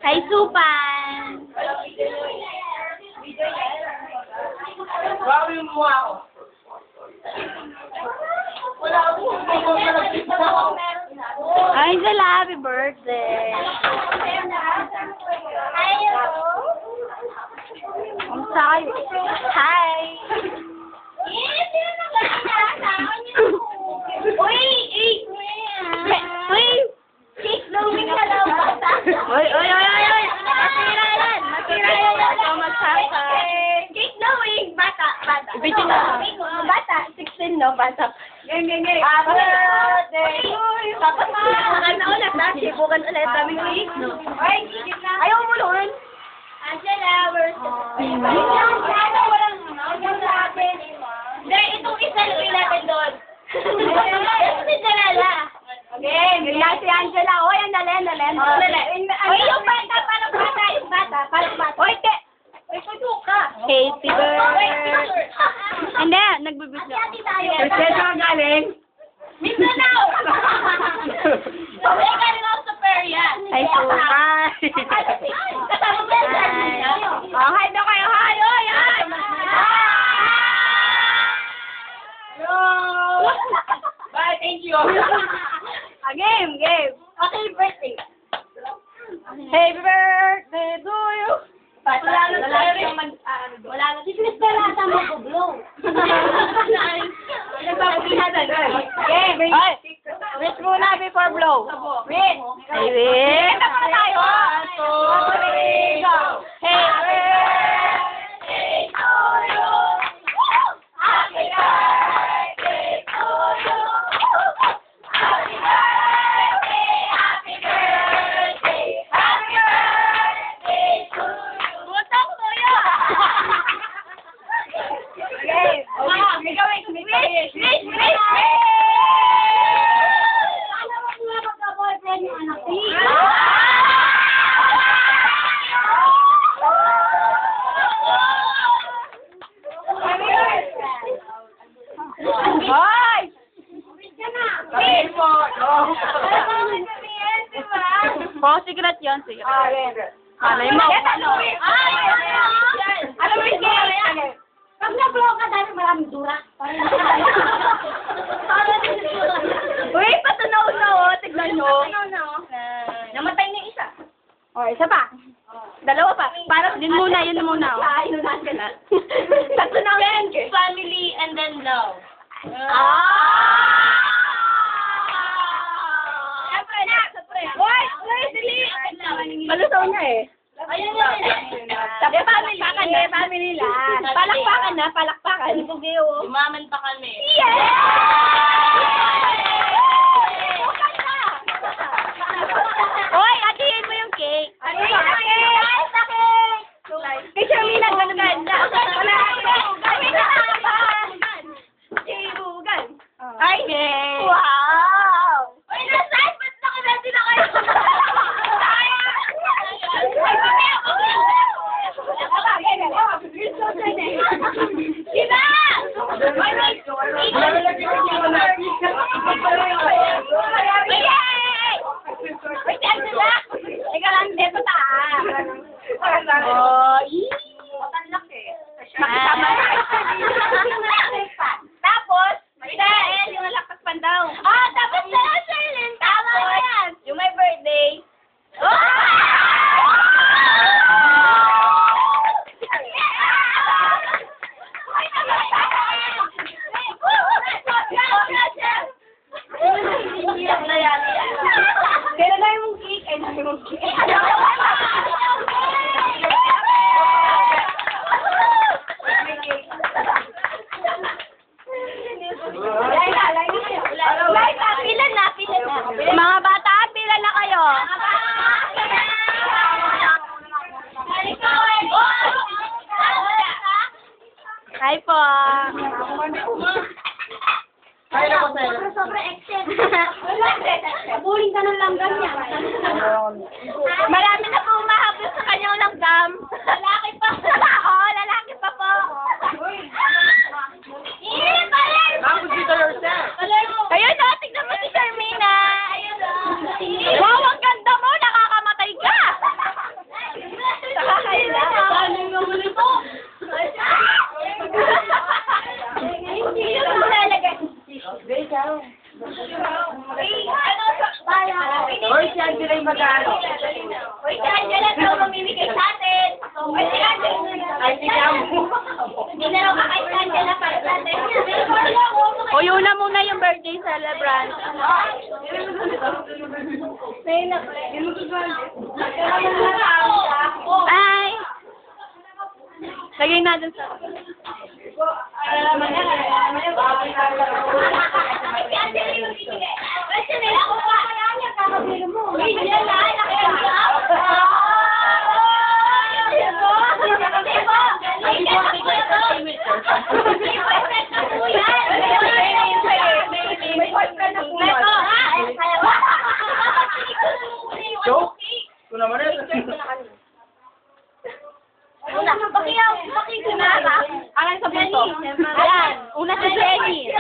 Kay Supan. Grabe yung mukha ko. Wala ako. Angela, happy birthday. I'm sorry. Hi. Uy, uy, uy, uy, uy. Matira yan. Matira yan. Ikaw magsaka. Cake knowing, bata. Ibigin na. Bata, 16 no, bata. Game. Happy birthday to you. Tapos sibukan na ulit, ha? Sibukan ulit. Daming cake, no? Ayaw mo nun. Angela, hindi, itong isa luwi natin doon. Ito si Jalala. Okay, ganyan si Angela. Oy, ang dali. Oy, yung bata, parang bata. Yung bata. Oy, Oy, puto ka. Happy birthday. Hindi, nagbibigla. Kasi saan galing? Mindanao! Okay, galing ako sa Peria. Ay, Supan. Kasama mo yan sa Oh, hi daw kayo. Hi, oy, hi. Bye, thank you. Game. Okay, birthday. Happy birthday to you. Wala na. Si Cristela ata mag-blow. Game. Ay, wish muna before blow. Wait. Ay, wish. Ito pa tayo. Happy birthday to you. Happy birthday to you. Happy birthday. Happy birthday. Happy birthday to you. Butang ko yun. Okay. Wish. Ano mo nga magka-boyfriend yung anak ko? Hoy! Sabihin mo. Oh, secret yun, secret. Malay mo. Ano mo yung gaya? Pag na-blow ka dahil maraming dura. Uy, patunaw na oh. Tignan nyo. Namatay na yung isa. Oh, isa pa. Dalawa pa. Para yun muna. Oh. Inunahan ka na. Patunaw yan. Family and then love. Siyempre. Hoy, dali. Malusaw niya eh. Ayun yan. Tapos family lang. Palakpakan. Umaman pa kami. Hoy, atiin mo yung cake. Kay Shamina, ganun ganda. Ay, ne. Wow! Uy, nasaan? Ba't nakalati na kayo? Sina! Ikaw lang, hindi pa taas. Oh, Tapos, dahil yung lakakpan daw. tapos na lang, Sherlyn. Tama mo yan. Yung may birthday. Kailan na yung cake? Ay, na yung cake. Mga bata, pila na kayo. Hi po. Ay, ako sa'yo. Sobrang excel. Buling ka ng langgam niya. Marami na po umahabol sa kanyang langgam. Lalaki pa. Oo, lalaki pa po. Paler! Ako dito yourself. Paler mo. Kayo na, tignan mo si Sharmina. Ayun o. Wow, ang ganda sila yung mag-ano. Uy, si Angela daw mamimigay sa atin. Uy, si Angela. Ay, tingnan mo. Hindi na raw kakain si Angela para sa atin. O, yun na muna yung birthday celebrant. Ay! Lagay natin sa... Joke? Ito naman eh. Una, bakit Akin sa bunso. Ayan. Una si Jenny.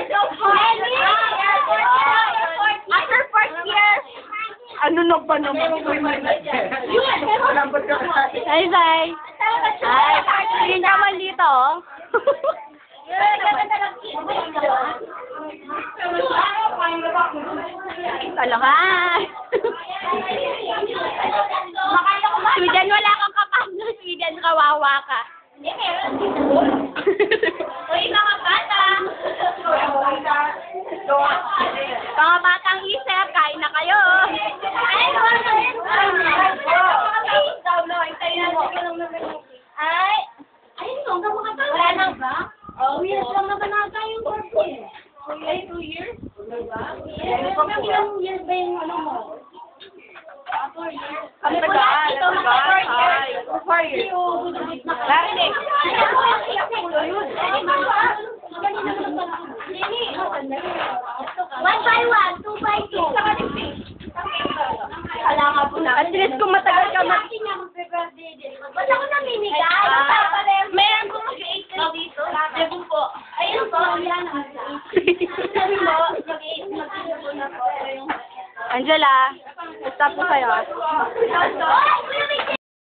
After first year, Ano na ba naman? Lambot ka kasi. Ay, Zay. Ay, hindi naman dito, oh. Talaga. Sweden, wala kang kapasok. Sweden, kawawa ka. Uy, mga bata! Mga batang isip, kain na kayo. Ay, ayun mo, wala nang ba? Oh, yes lang naman nata yung birthday. Ay, 2 years? Ilang years ba yung ano mo? 4 years. Ang tagal, ang tagal. 4 years. Narinig. One by one, 2 by 2. Wala nga po na. At least kung matagal ka Ba't ako namimigay? Meron po mag-8 ka dito. Sabi po. Ayun po, yan ang sabi mo, mag-8 na po. Angela, stop po kayo. Ay,